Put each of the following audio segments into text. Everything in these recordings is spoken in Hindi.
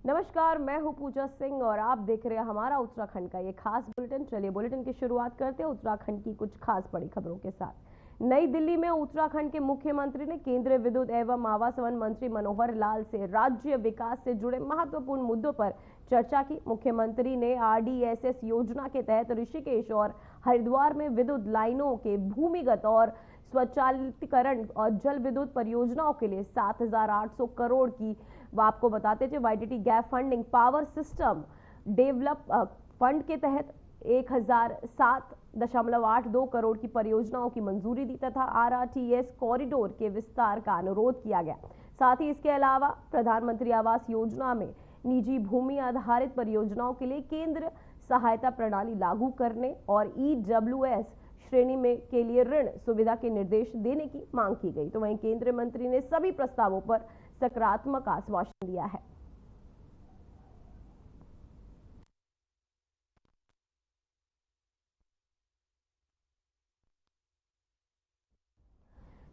नमस्कार, मैं हूं पूजा सिंह और आप देख रहे हैं हमारा उत्तराखंड का ये खास बुलेटिन। चलिए बुलेटिन की शुरुआत करते हैं उत्तराखंड की कुछ खास बड़ी खबरों के साथ। नई दिल्ली में उत्तराखंड के मुख्यमंत्री ने केंद्रीय विद्युत एवं आवास वन मंत्री मनोहर लाल से राज्य विकास से जुड़े महत्वपूर्ण मुद्दों पर चर्चा की। मुख्यमंत्री ने RDSS योजना के तहत ऋषिकेश और हरिद्वार में विद्युत लाइनों के भूमिगत और स्वचालितकरण और जल विद्युत परियोजनाओं के लिए 7,800 करोड़ की आपको बताते थे YTT gap funding power system develop fund के तहत 1,007.82 करोड़ की परियोजनाओं की मंजूरी दी तथा RRTS कॉरिडोर के विस्तार का अनुरोध किया गया। साथ ही इसके अलावा प्रधानमंत्री आवास योजना में निजी भूमि आधारित परियोजनाओं के लिए केंद्र सहायता प्रणाली लागू करने और EWS श्रेणी में के लिए ऋण सुविधा के निर्देश देने की मांग की गई। तो वहीं केंद्रीय मंत्री ने सभी प्रस्तावों पर सकारात्मक आश्वासन दिया है।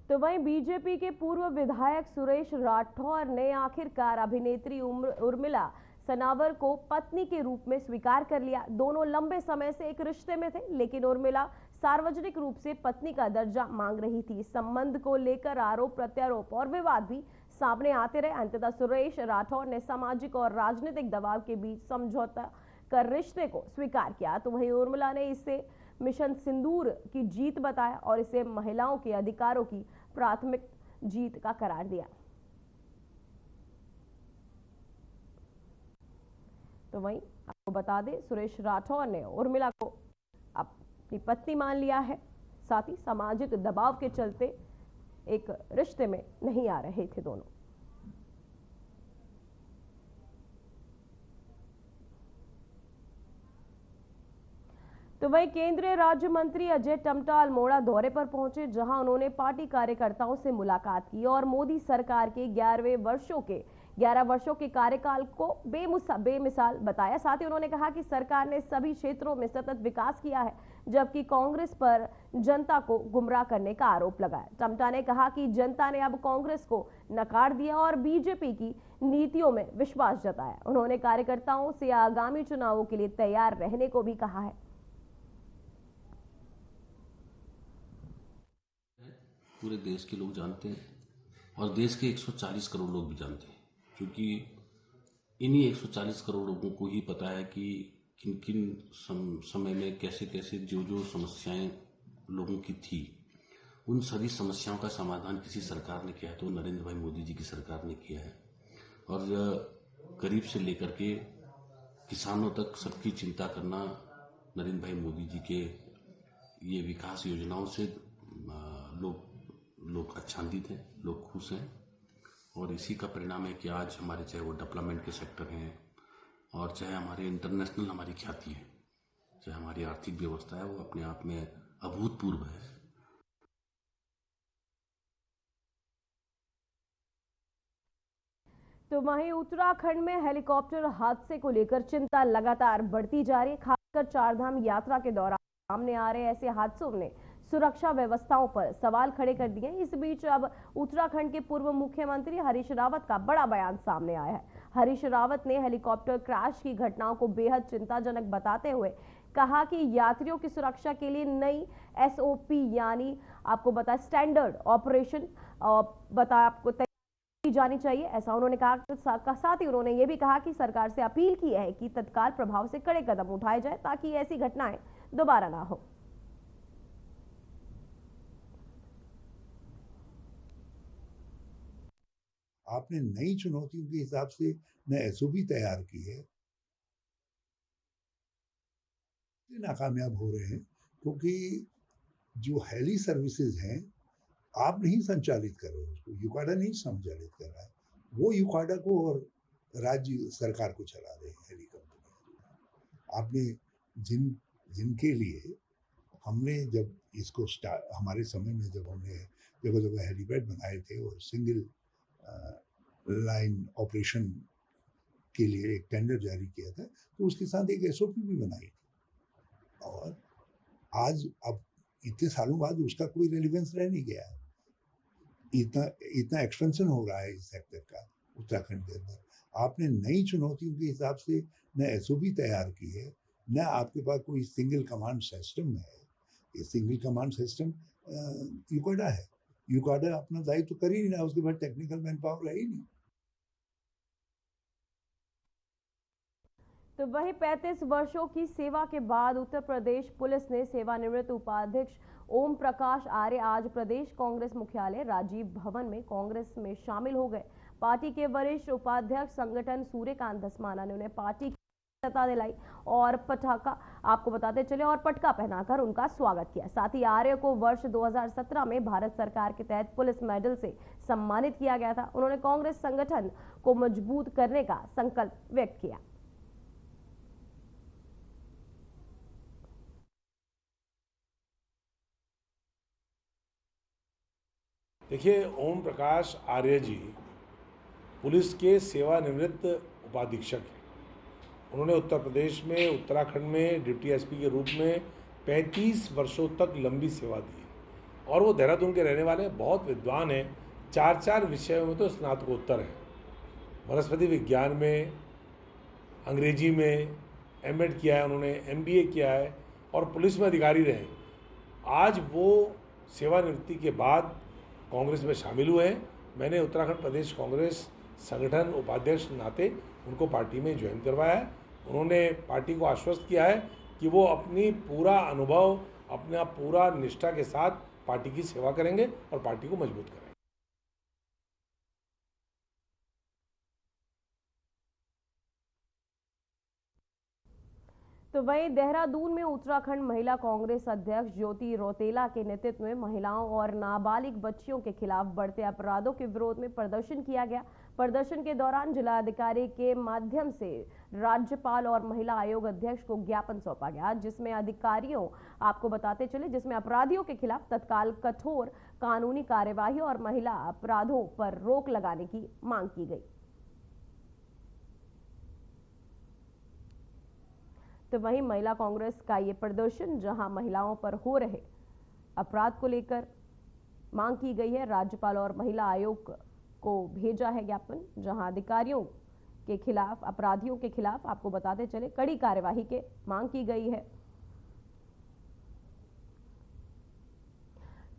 तो वहीं बीजेपी के पूर्व विधायक सुरेश राठौर ने आखिरकार अभिनेत्री उर्मिला सनावर को पत्नी के रूप में स्वीकार कर लिया। दोनों लंबे समय से एक रिश्ते में थे, लेकिन उर्मिला सार्वजनिक रूप से पत्नी का दर्जा मांग रही थी। इस संबंध को लेकर आरोप प्रत्यारोप और विवाद भी सामने आते रहे। अंततः सुरेश राठौर ने सामाजिक और राजनीतिक दबाव के बीच समझौता कर रिश्ते को स्वीकार किया। तो वहीं उर्मिला ने इसे मिशन सिंदूर की जीत बताया और इसे महिलाओं के अधिकारों की प्राथमिक जीत का करार दिया। तो वहीं आपको बता दें, सुरेश राठौर ने उर्मिला को अपनी पत्नी मान लिया है। साथ ही सामाजिक दबाव के चलते एक रिश्ते में नहीं आ रहे थे दोनों। तो वहीं केंद्रीय राज्य मंत्री अजय टम्टा अल्मोड़ा दौरे पर पहुंचे, जहां उन्होंने पार्टी कार्यकर्ताओं से मुलाकात की और मोदी सरकार के 11 वर्षों के कार्यकाल को बेमिसाल बताया। साथ ही उन्होंने कहा कि सरकार ने सभी क्षेत्रों में सतत विकास किया है, जबकि कांग्रेस पर जनता को गुमराह करने का आरोप लगाया। टम्टा ने कहा कि जनता ने अब कांग्रेस को नकार दिया और बीजेपी की नीतियों में विश्वास जताया। उन्होंने कार्यकर्ताओं से आगामी चुनावों के लिए तैयार रहने को भी कहा है। पूरे देश के लोग जानते हैं और देश के 140 करोड़ लोग भी जानते हैं, क्योंकि इन्हीं 140 करोड़ लोगों को ही पता है कि किन किन समय में कैसे कैसे जो समस्याएं लोगों की थी, उन सभी समस्याओं का समाधान किसी सरकार ने किया है तो नरेंद्र भाई मोदी जी की सरकार ने किया है। और गरीब से लेकर के किसानों तक सबकी चिंता करना नरेंद्र भाई मोदी जी के ये विकास योजनाओं से लोग आच्छादित हैं, लोग खुश हैं। और इसी का परिणाम है कि आज हमारे चाहे वो डेवलपमेंट के सेक्टर हैं और चाहे हमारे इंटरनेशनल हमारी ख्याति है, चाहे हमारी आर्थिक व्यवस्था है, वो अपने आप में अभूतपूर्व है। तो वहीं उत्तराखंड में हेलीकॉप्टर हादसे को लेकर चिंता लगातार बढ़ती जा रही है। खासकर चारधाम यात्रा के दौरान सामने आ रहे ऐसे हादसों ने सुरक्षा व्यवस्थाओं पर सवाल खड़े कर दिए। इस बीच अब उत्तराखंड के पूर्व मुख्यमंत्री हरीश रावत का बड़ा बयान सामने आया है। हरीश रावत ने हेलीकॉप्टर क्रैश की घटनाओं को बेहद चिंताजनक बताते हुए कहा कि यात्रियों की सुरक्षा के लिए नई SOP यानी आपको बता स्टैंडर्ड ऑपरेशन आपको की जानी चाहिए, ऐसा उन्होंने कहा। साथ ही उन्होंने ये भी कहा कि सरकार से अपील की है कि तत्काल प्रभाव से कड़े कदम उठाए जाए ताकि ऐसी घटनाएं दोबारा ना हो। आपने नई चुनौतियों के हिसाब से न SOP तैयार की है, नाकामयाब हो रहे हैं क्योंकि जो हेली सर्विसेज हैं आप नहीं संचालित कर रहे हो, उसको यूकाडा नहीं संचालित कर रहा है, वो यूकाडा को और राज्य सरकार को चला रहे हैं हेली कंपनी। आपने जिनके लिए हमने जब इसको हमारे समय में जब हमने जगह जगह हेलीपैड बनाए थे और सिंगल लाइन ऑपरेशन के लिए एक टेंडर जारी किया था, तो उसके साथ एक SOP भी बनाई। और आज अब इतने सालों बाद उसका कोई रेलिवेंस रह नहीं गया है। इतना एक्सपेंशन हो रहा है इस सेक्टर का उत्तराखंड के अंदर। आपने नई चुनौतियों के हिसाब से न एसओपी तैयार की है, न आपके पास कोई सिंगल कमांड सिस्टम है। ये सिंगल कमांड सिस्टम यूकाडा है। यूकाडा अपना दायित्व तो कर ही नहीं रहा, उसके बाद टेक्निकल मैन पावर है ही नहीं। तो वही 35 वर्षों की सेवा के बाद उत्तर प्रदेश पुलिस ने सेवानिवृत्त उपाध्यक्ष ओम प्रकाश आर्य आज प्रदेश कांग्रेस मुख्यालय राजीव भवन में कांग्रेस में शामिल हो गए। पार्टी के वरिष्ठ उपाध्यक्ष संगठन सूर्यकांत धस्माना ने उन्हें पार्टी की सत्ता दिलाई और पटाखा आपको बताते चले और पटका पहनाकर उनका स्वागत किया। साथ ही आर्य को वर्ष 2017 में भारत सरकार के तहत पुलिस मेडल से सम्मानित किया गया था। उन्होंने कांग्रेस संगठन को मजबूत करने का संकल्प व्यक्त किया। देखिए, ओम प्रकाश आर्य जी पुलिस के सेवानिवृत्त उपाधीक्षक हैं। उन्होंने उत्तर प्रदेश में उत्तराखंड में डिप्टी एसपी के रूप में 35 वर्षों तक लंबी सेवा दी और वो देहरादून के रहने वाले बहुत विद्वान हैं। 4 विषयों में तो स्नातकोत्तर है। वनस्पति विज्ञान में, अंग्रेजी में एमएड किया है उन्होंने, एमबीए किया है और पुलिस में अधिकारी रहे। आज वो सेवानिवृत्ति के बाद कांग्रेस में शामिल हुए हैं। मैंने उत्तराखंड प्रदेश कांग्रेस संगठन उपाध्यक्ष नाते उनको पार्टी में ज्वाइन करवाया है। उन्होंने पार्टी को आश्वस्त किया है कि वो अपनी पूरा अनुभव, अपना पूरा निष्ठा के साथ पार्टी की सेवा करेंगे और पार्टी को मजबूत करेंगे। तो वहीं देहरादून में उत्तराखंड महिला कांग्रेस अध्यक्ष ज्योति रौतेला के नेतृत्व में महिलाओं और नाबालिग बच्चियों के खिलाफ बढ़ते अपराधों के विरोध में प्रदर्शन किया गया। प्रदर्शन के दौरान जिलाधिकारी के माध्यम से राज्यपाल और महिला आयोग अध्यक्ष को ज्ञापन सौंपा गया, जिसमें अधिकारियों आपको बताते चले जिसमें अपराधियों के खिलाफ तत्काल कठोर कानूनी कार्यवाही और महिला अपराधों पर रोक लगाने की मांग की गई। तो वहीं महिला कांग्रेस का ये प्रदर्शन जहां महिलाओं पर हो रहे अपराध को लेकर मांग की गई है, राज्यपाल और महिला आयोग को भेजा है ज्ञापन, जहां अधिकारियों के खिलाफ, अपराधियों के खिलाफ आपको बताते चले कड़ी कार्यवाही के मांग की गई है।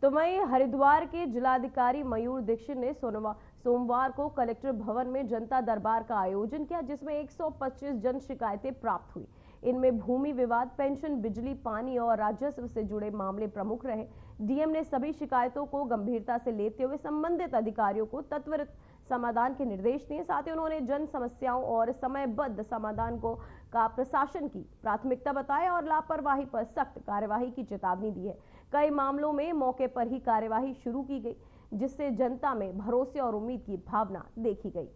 तो वहीं हरिद्वार के जिलाधिकारी मयूर दीक्षित ने सोमवार को कलेक्टर भवन में जनता दरबार का आयोजन किया, जिसमें 125 जन शिकायतें प्राप्त हुई। इनमें भूमि विवाद, पेंशन, बिजली, पानी और राजस्व से जुड़े मामले प्रमुख रहे। डीएम ने सभी शिकायतों को गंभीरता से लेते हुए संबंधित अधिकारियों को त्वरित समाधान के निर्देश दिए। साथ ही उन्होंने जन समस्याओं और समयबद्ध समाधान का प्रशासन की प्राथमिकता बताया और लापरवाही पर सख्त कार्यवाही की चेतावनी दी है। कई मामलों में मौके पर ही कार्यवाही शुरू की गई, जिससे जनता में भरोसे और उम्मीद की भावना देखी गई।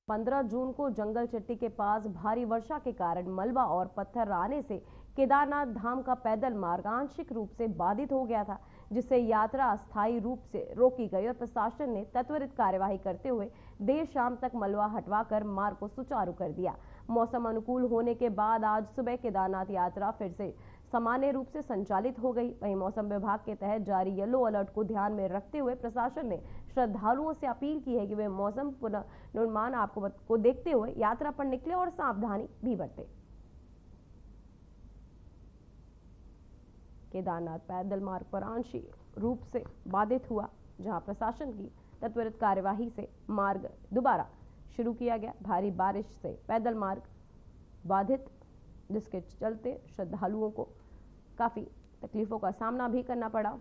पंद्रह जून को जंगल चट्टी के पास भारी वर्षा के कारण मलबा और पत्थर आने से केदारनाथ धाम का पैदल मार्ग आंशिक रूप से बाधित हो गया था, जिससे यात्रा अस्थायी रूप से रोकी गई और प्रशासन ने त्वरित कार्यवाही करते हुए देर शाम तक मलबा हटवाकर मार्ग को सुचारू कर दिया। मौसम अनुकूल होने के बाद आज सुबह केदारनाथ यात्रा फिर से सामान्य रूप से संचालित हो गई। वहीं मौसम विभाग के तहत जारी येलो अलर्ट को ध्यान में रखते हुए प्रशासन ने श्रद्धालुओं से अपील की है कि वे मौसम पुनर्निर्माण को देखते हुए यात्रा पर निकले और सावधानी भी बरतें। केदारनाथ पैदल मार्ग पर आंशिक रूप से बाधित हुआ, जहां प्रशासन की त्वरित कार्यवाही से मार्ग दोबारा शुरू किया गया। भारी बारिश से पैदल मार्ग बाधित, जिसके चलते श्रद्धालुओं को काफी तकलीफों का सामना भी करना पड़ा।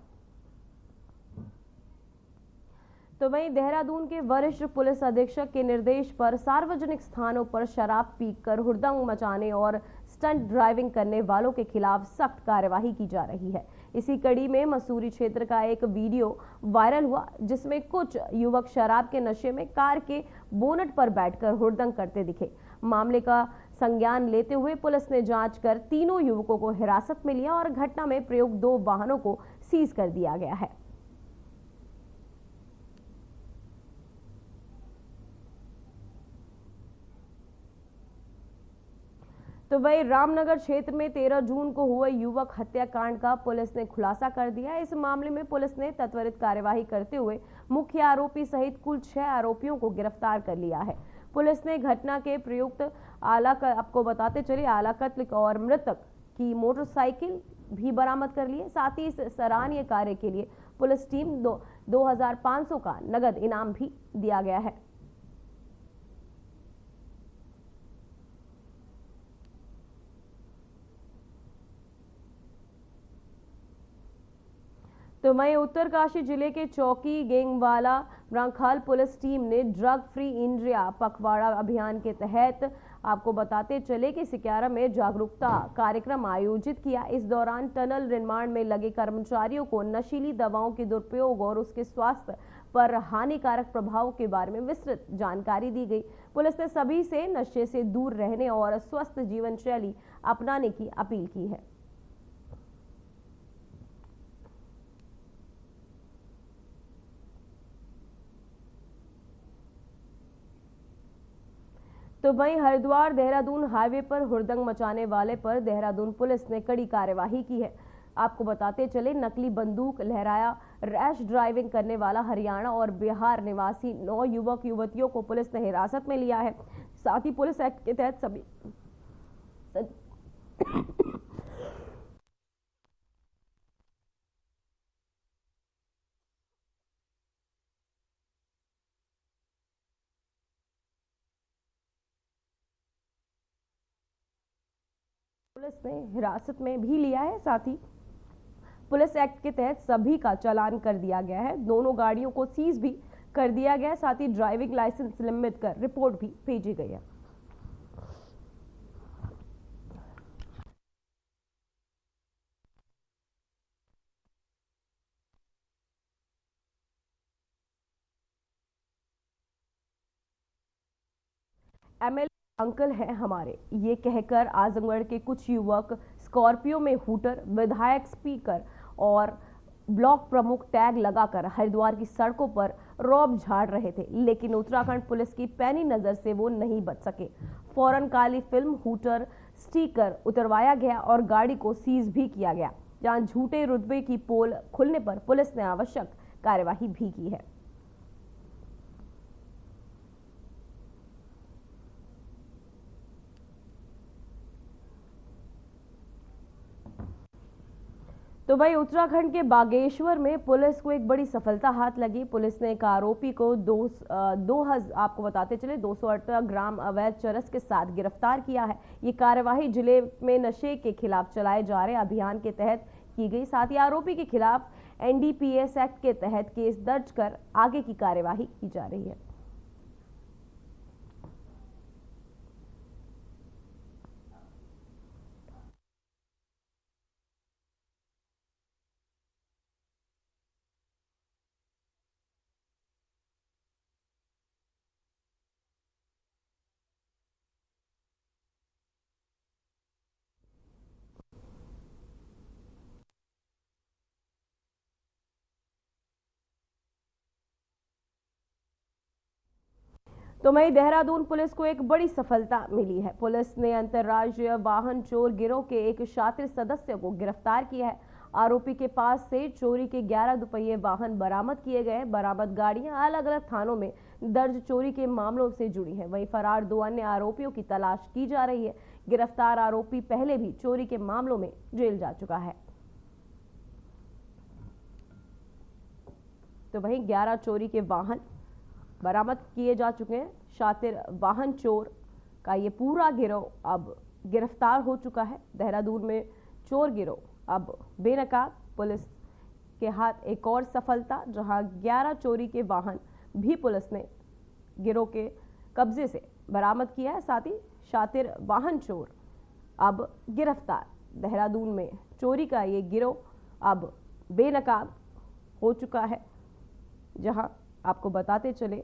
तो वहीं देहरादून के वरिष्ठ पुलिस अधीक्षक के निर्देश पर सार्वजनिक स्थानों पर शराब पीकर हुड़दंग मचाने और स्टंट ड्राइविंग करने वालों के खिलाफ सख्त कार्यवाही की जा रही है। इसी कड़ी में मसूरी क्षेत्र का एक वीडियो वायरल हुआ, जिसमें कुछ युवक शराब के नशे में कार के बोनट पर बैठकर हुड़दंग करते दिखे। मामले का संज्ञान लेते हुए पुलिस ने जांच कर तीनों युवकों को हिरासत में लिया और घटना में प्रयुक्त 2 वाहनों को सीज कर दिया गया है। तो वही रामनगर क्षेत्र में 13 जून को हुए युवक हत्याकांड का पुलिस ने खुलासा कर दिया। इस मामले में पुलिस ने त्वरित कार्यवाही करते हुए मुख्य आरोपी सहित कुल 6 आरोपियों को गिरफ्तार कर लिया है। पुलिस ने घटना के प्रयुक्त आपको बताते चले आला कत्ल और मृतक की मोटरसाइकिल भी बरामद कर लिए। साथ ही इस सराहनीय कार्य के लिए पुलिस टीम 2500 का नगद इनाम भी दिया गया है। तो वहीं उत्तरकाशी जिले के चौकी गेंगवाला ब्रांखाल पुलिस टीम ने ड्रग फ्री इंडिया पखवाड़ा अभियान के तहत आपको बताते चले कि सिक्यारा में जागरूकता कार्यक्रम आयोजित किया। इस दौरान टनल निर्माण में लगे कर्मचारियों को नशीली दवाओं के दुरुपयोग और उसके स्वास्थ्य पर हानिकारक प्रभाव के बारे में विस्तृत जानकारी दी गई। पुलिस ने सभी से नशे से दूर रहने और स्वस्थ जीवन शैली अपनाने की अपील की है। तो वहीं हरिद्वार देहरादून हाईवे पर हुड़दंग मचाने वाले पर देहरादून पुलिस ने कड़ी कार्यवाही की है। आपको बताते चले नकली बंदूक लहराया रैश ड्राइविंग करने वाला हरियाणा और बिहार निवासी 9 युवक युवतियों को पुलिस ने हिरासत में लिया है। साथ ही पुलिस एक्ट के तहत सभी पुलिस ने हिरासत में भी लिया है। साथ ही पुलिस एक्ट के तहत सभी का चालान कर दिया गया है। दोनों गाड़ियों को सीज भी कर दिया गया है। साथ ही ड्राइविंग लाइसेंस निलंबित कर रिपोर्ट भी भेजी गई है। एमएलए अंकल हैं हमारे, ये कहकर आजमगढ़ के कुछ युवक स्कॉर्पियो में हूटर, विधायक स्पीकर और ब्लॉक प्रमुख टैग लगाकर हरिद्वार की सड़कों पर रौब झाड़ रहे थे, लेकिन उत्तराखंड पुलिस की पैनी नजर से वो नहीं बच सके। फौरन काली फिल्म हूटर स्टिकर उतरवाया गया और गाड़ी को सीज भी किया गया, जहां झूठे रुतबे की पोल खुलने पर पुलिस ने आवश्यक कार्यवाही भी की है। तो भाई उत्तराखंड के बागेश्वर में पुलिस को एक बड़ी सफलता हाथ लगी। पुलिस ने एक आरोपी को आपको बताते चले 218 ग्राम अवैध चरस के साथ गिरफ्तार किया है। ये कार्यवाही जिले में नशे के खिलाफ चलाए जा रहे अभियान के तहत की गई। साथ ही आरोपी के खिलाफ एनडीपीएस एक्ट के तहत केस दर्ज कर आगे की कार्यवाही की जा रही है। तो वहीं देहरादून पुलिस को एक बड़ी सफलता मिली है। पुलिस ने अंतर्राज्यीय वाहन चोर गिरोह के एक शातिर सदस्य को गिरफ्तार किया है। आरोपी के पास से चोरी के 11 दुपहिए वाहन बरामद किए गए। बरामद गाड़ियां अलग अलग थानों में दर्ज चोरी के मामलों से जुड़ी हैं। वहीं फरार 2 अन्य आरोपियों की तलाश की जा रही है। गिरफ्तार आरोपी पहले भी चोरी के मामलों में जेल जा चुका है। तो वहीं 11 चोरी के वाहन बरामद किए जा चुके हैं। शातिर वाहन चोर का ये पूरा गिरोह अब गिरफ्तार हो चुका है। देहरादून में चोर गिरोह अब बेनकाब। पुलिस के हाथ एक और सफलता, जहां 11 चोरी के वाहन भी पुलिस ने गिरोह के कब्जे से बरामद किया है। साथ ही शातिर वाहन चोर अब गिरफ्तार। देहरादून में चोरी का ये गिरोह अब बेनकाब हो चुका है। जहां आपको बताते चले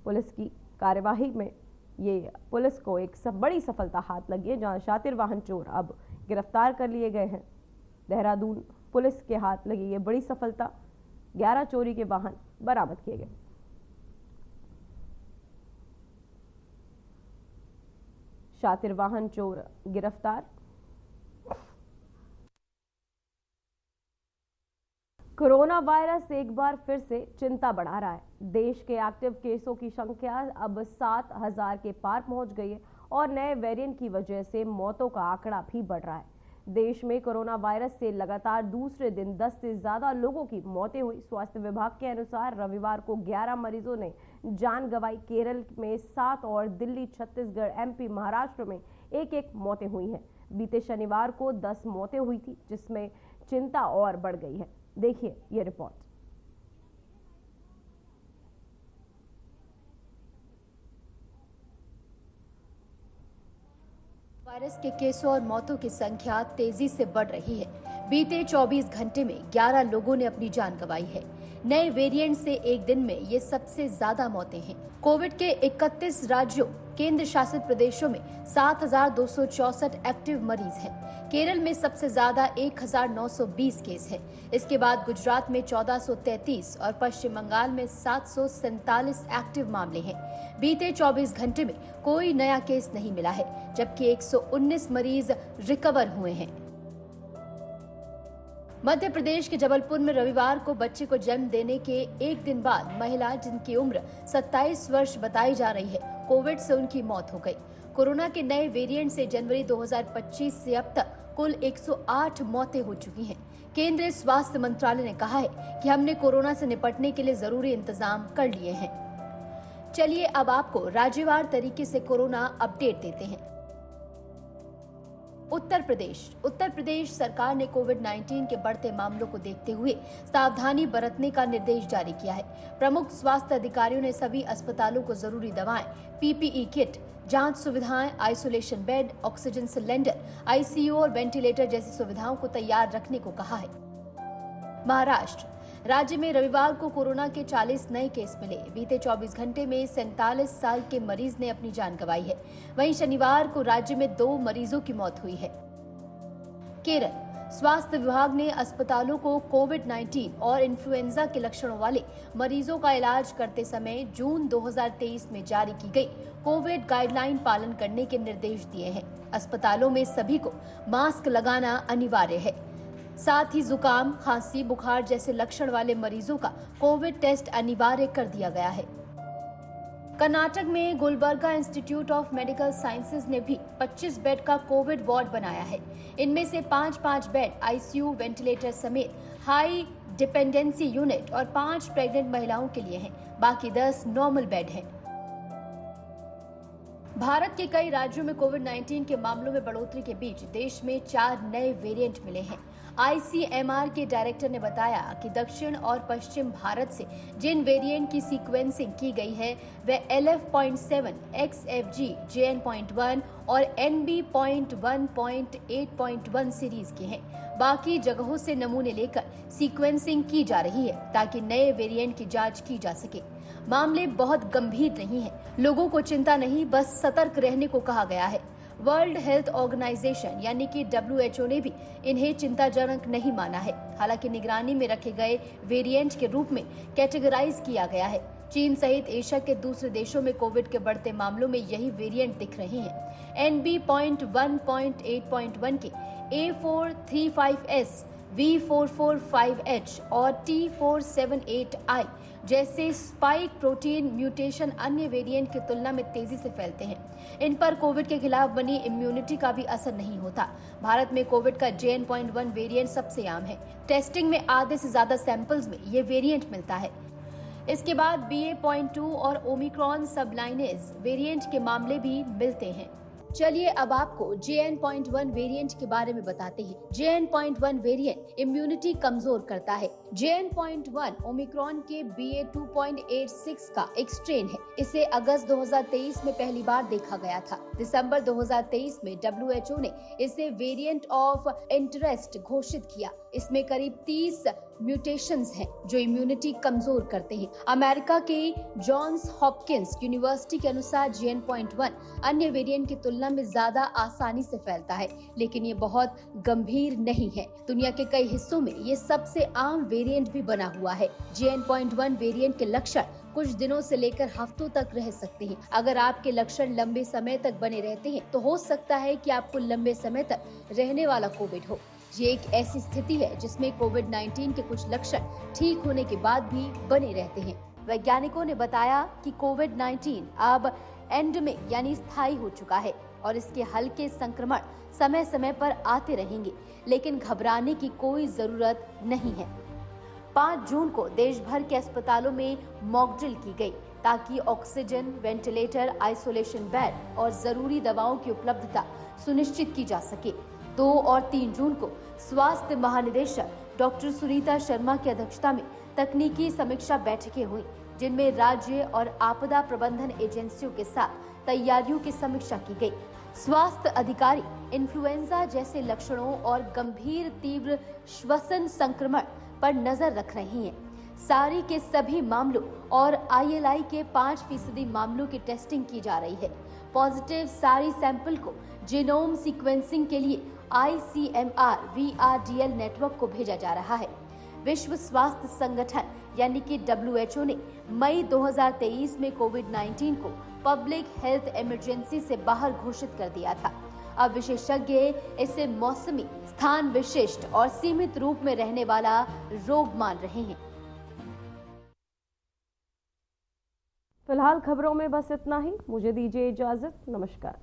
पुलिस की कार्यवाही में ये पुलिस को एक बड़ी सफलता हाथ लगी है, जहां शातिर वाहन चोर अब गिरफ्तार कर लिए गए हैं। देहरादून पुलिस के हाथ लगी ये बड़ी सफलता, 11 चोरी के वाहन बरामद किए गए। शातिर वाहन चोर गिरफ्तार। कोरोना वायरस एक बार फिर से चिंता बढ़ा रहा है। देश के एक्टिव केसों की संख्या अब 7,000 के पार पहुंच गई है और नए वेरिएंट की वजह से मौतों का आंकड़ा भी बढ़ रहा है। देश में कोरोना वायरस से लगातार दूसरे दिन 10 से ज्यादा लोगों की मौतें हुई। स्वास्थ्य विभाग के अनुसार रविवार को 11 मरीजों ने जान गंवाई। केरल में 7 और दिल्ली, छत्तीसगढ़, एमपी, महाराष्ट्र में एक मौतें हुई हैं। बीते शनिवार को 10 मौतें हुई थी, जिसमें चिंता और बढ़ गई है। देखिए ये रिपोर्ट। वायरस के केसों और मौतों की संख्या तेजी से बढ़ रही है। बीते 24 घंटे में 11 लोगों ने अपनी जान गंवाई है। नए वेरिएंट से एक दिन में ये सबसे ज्यादा मौतें हैं। कोविड के 31 राज्यों, केंद्र शासित प्रदेशों में 7,264 एक्टिव मरीज हैं। केरल में सबसे ज्यादा 1,920 केस है। इसके बाद गुजरात में 1,433 और पश्चिम बंगाल में 747 एक्टिव मामले हैं। बीते 24 घंटे में कोई नया केस नहीं मिला है, जबकि 119 मरीज रिकवर हुए हैं। मध्य प्रदेश के जबलपुर में रविवार को बच्चे को जन्म देने के एक दिन बाद महिला, जिनकी उम्र 27 वर्ष बताई जा रही है, कोविड से उनकी मौत हो गई। कोरोना के नए वेरिएंट से जनवरी 2025 से अब तक कुल 108 मौतें हो चुकी हैं। केंद्रीय स्वास्थ्य मंत्रालय ने कहा है कि हमने कोरोना से निपटने के लिए जरूरी इंतजाम कर लिए हैं। चलिए अब आपको राज्यवार तरीके से कोरोना अपडेट देते हैं। उत्तर प्रदेश सरकार ने कोविड-19 के बढ़ते मामलों को देखते हुए सावधानी बरतने का निर्देश जारी किया है। प्रमुख स्वास्थ्य अधिकारियों ने सभी अस्पतालों को जरूरी दवाएं, पीपीई किट, जांच सुविधाएं, isolation bed, oxygen cylinder, ICU और वेंटिलेटर जैसी सुविधाओं को तैयार रखने को कहा है। महाराष्ट्र राज्य में रविवार को कोरोना के 40 नए केस मिले। बीते 24 घंटे में 47 साल के मरीज ने अपनी जान गंवाई है। वहीं शनिवार को राज्य में 2 मरीजों की मौत हुई है। केरल स्वास्थ्य विभाग ने अस्पतालों को कोविड-19 और इन्फ्लुएंजा के लक्षणों वाले मरीजों का इलाज करते समय जून 2023 में जारी की गई कोविड गाइडलाइन पालन करने के निर्देश दिए हैं। अस्पतालों में सभी को मास्क लगाना अनिवार्य है। साथ ही जुकाम, खांसी, बुखार जैसे लक्षण वाले मरीजों का कोविड टेस्ट अनिवार्य कर दिया गया है। कर्नाटक में Gulbarga institute of medical sciences ने भी 25 बेड का कोविड वार्ड बनाया है। इनमें से 5 बेड आईसीयू, वेंटिलेटर समेत हाई डिपेंडेंसी यूनिट और 5 प्रेग्नेंट महिलाओं के लिए हैं। बाकी 10 नॉर्मल बेड हैं। भारत के कई राज्यों में कोविड-19 के मामलों में बढ़ोतरी के बीच देश में 4 नए वेरिएंट मिले हैं। आईसीएमआर के डायरेक्टर ने बताया कि दक्षिण और पश्चिम भारत से जिन वेरिएंट की सीक्वेंसिंग की गई है वे LF.7, XFG, JN.1 और NB.1.8.1 सीरीज के हैं। बाकी जगहों से नमूने लेकर सीक्वेंसिंग की जा रही है ताकि नए वेरिएंट की जांच की जा सके। मामले बहुत गंभीर नहीं हैं। लोगों को चिंता नहीं, बस सतर्क रहने को कहा गया है। वर्ल्ड हेल्थ ऑर्गेनाइजेशन यानी कि WHO ने भी इन्हें चिंताजनक नहीं माना है। हालांकि निगरानी में रखे गए वेरिएंट के रूप में कैटेगराइज किया गया है। चीन सहित एशिया के दूसरे देशों में कोविड के बढ़ते मामलों में यही वेरिएंट दिख रहे हैं। NB.1.8.1 के A435S, V445H और T478I जैसे स्पाइक प्रोटीन म्यूटेशन अन्य वेरिएंट की तुलना में तेजी से फैलते हैं। इन पर कोविड के खिलाफ बनी इम्यूनिटी का भी असर नहीं होता। भारत में कोविड का JN.1 वेरिएंट सबसे आम है। टेस्टिंग में आधे से ज्यादा सैंपल्स में ये वेरिएंट मिलता है। इसके बाद BA.2 और ओमिक्रॉन सबलाइनेज वेरिएंट के मामले भी मिलते हैं। चलिए अब आपको JN.1 वेरिएंट के बारे में बताते हैं। JN.1 वेरिएंट इम्यूनिटी कमजोर करता है। JN.1 ओमिक्रॉन के BA.2.86 का एक स्ट्रेन है। इसे अगस्त 2023 में पहली बार देखा गया था। दिसंबर 2023 में WHO ने इसे वेरिएंट ऑफ इंटरेस्ट घोषित किया। इसमें करीब 30 म्यूटेशंस हैं जो इम्यूनिटी कमजोर करते हैं। अमेरिका के जॉन्स हॉपकिंस यूनिवर्सिटी के अनुसार JN.1 अन्य वेरिएंट की तुलना में ज्यादा आसानी से फैलता है, लेकिन ये बहुत गंभीर नहीं है। दुनिया के कई हिस्सों में ये सबसे आम वेरिएंट भी बना हुआ है। JN.1 वेरिएंट के लक्षण कुछ दिनों से लेकर हफ्तों तक रह सकते हैं। अगर आपके लक्षण लंबे समय तक बने रहते हैं तो हो सकता है कि आपको लंबे समय तक रहने वाला कोविड हो। ये एक ऐसी स्थिति है जिसमें कोविड-19 के कुछ लक्षण ठीक होने के बाद भी बने रहते हैं। वैज्ञानिकों ने बताया कि कोविड-19 अब एंडेमिक यानी स्थायी हो चुका है और इसके हल्के संक्रमण समय समय पर आते रहेंगे, लेकिन घबराने की कोई जरूरत नहीं है। 5 जून को देश भर के अस्पतालों में मॉक ड्रिल की गई ताकि ऑक्सीजन, वेंटिलेटर, आइसोलेशन बेड और जरूरी दवाओं की उपलब्धता सुनिश्चित की जा सके। 2 और 3 जून को स्वास्थ्य महानिदेशक डॉक्टर सुनीता शर्मा की अध्यक्षता में तकनीकी समीक्षा बैठकें हुई, जिनमें राज्य और आपदा प्रबंधन एजेंसियों के साथ तैयारियों की समीक्षा की गई। स्वास्थ्य अधिकारी इन्फ्लुएंजा जैसे लक्षणों और गंभीर तीव्र श्वसन संक्रमण पर नजर रख रही हैं। सारी के सभी मामलों और ILI के 5% मामलों की टेस्टिंग की जा रही है। पॉजिटिव सारी सैंपल को जीनोम सीक्वेंसिंग के लिए ICMR VRDL नेटवर्क को भेजा जा रहा है। विश्व स्वास्थ्य संगठन यानी कि WHO ने मई 2023 में कोविड-19 को पब्लिक हेल्थ इमरजेंसी से बाहर घोषित कर दिया था। अब विशेषज्ञ इसे मौसमी, स्थान विशिष्ट और सीमित रूप में रहने वाला रोग मान रहे हैं। फिलहाल खबरों में बस इतना ही। मुझे दीजिए इजाजत। नमस्कार।